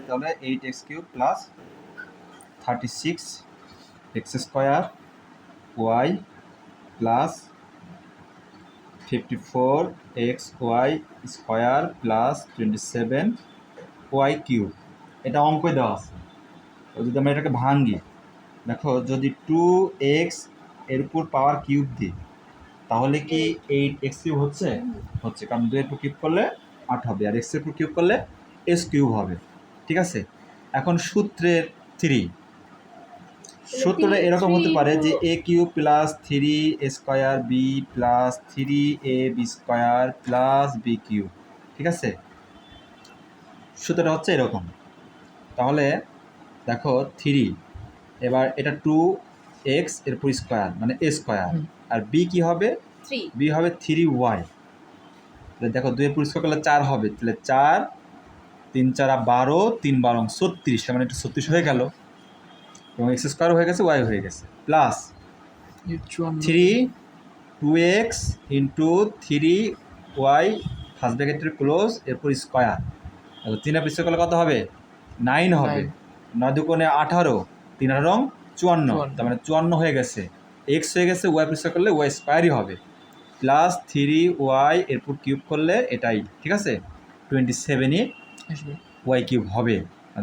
যেতে হলে 8x³ plus 36x² y plus 54xy² plus 27y³ এটা অঙ্কে দেওয়া আছে। যদি আমরা এটাকে ভাঙি, দেখো যদি 2x এর উপর পাওয়ার কিউব দিই তাহলে কি 8x³ হচ্ছে? হচ্ছে, কারণ 2 এর উপর কিউব করলে 8 হবে, আর x এর উপর কিউব করলে s³ হবে। ঠিক আছে, এখন সূত্রের 3 সূত্রটা এরকম হতে পারে যে a³ plus 3a² b plus 3ab² plus b³। ঠিক আছে, সূত্রটা হচ্ছে এরকম। তাহলে দেখো 3, এবার এটা 2x এর উপর স্কোয়ার মানে a স্কোয়ার, আর b কি হবে? b হবে 3y। তাহলে দেখো 2 এর উপর স্কোয়ার করলে 4 হবে, তাহলে 4 3 4 12 3 12 36, তার মানে এটা 36 হয়ে গেল এবং এক্স স্কোয়ার হয়ে গেছে, ওয়াই হয়ে গেছে, plus 2x into 3y first ব্র্যাকেটের ক্লোজ এরপর স্কোয়ার। 3 এর স্কোয়ার করলে কত হবে? 9 হবে। 9 দুগুণে 18, 3 18 54, তার মানে 54 হয়ে গেছে। এক্স হয়ে গেছে, ওয়াই স্কোয়ার করলে ওয়াই স্কোয়ারই হবে, প্লাস 3y এরপর কিউব করলে এটাই। ঠিক আছে, 27ই y³ হবে,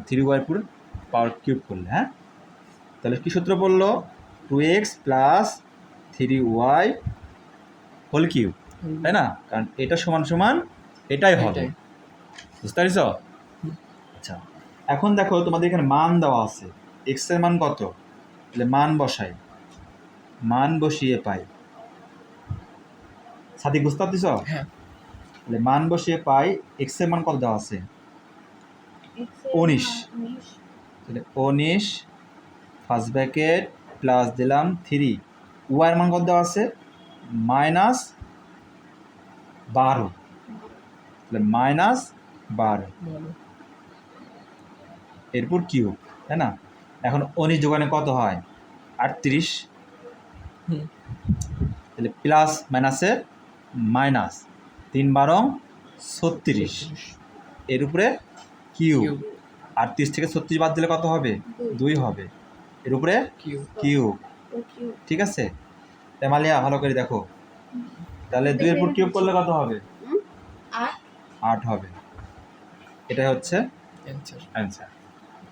3y পুরো পাওয়ার কিউব করলে। হ্যাঁ, তাহলে কী সূত্র বললো? 2x plus 3y whole cube, তাই না? কারণ এটা সমান সমান এটাই হবে, বুঝতে পারছ? আচ্ছা, এখন দেখো তোমাদের এখানে মান দেওয়া আছে, x এর মান কত? তাহলে মান বসাই, মান বসিয়ে পাই। সাদিক বুঝতে পারছিস? তাহলে মান বসিয়ে পাই, x এর মান কত দেওয়া আছে? 19। তাহলে 19 ফার্স্ট ব্র্যাকেট প্লাস দিলাম 3, ওয়াই এর মান কত দেওয়া আছে? -12, তাহলে -12 এরপর কিউব, তাই না? এখন 19 যোগানে কত হয়? 38, তাহলে প্লাস মাইনাসের মাইনাস, 3 12 36 এর উপরে কিউব, 38 থেকে 36 বাদ দিলে কত হবে? 2 হবে, এর উপরে কিউব। ঠিক আছে, তেমালিয়া ভালো করে দেখো, তাহলে 2 এর উপর কিউব করলে কত হবে? 8 হবে। এটাই হচ্ছে অ্যান্সার।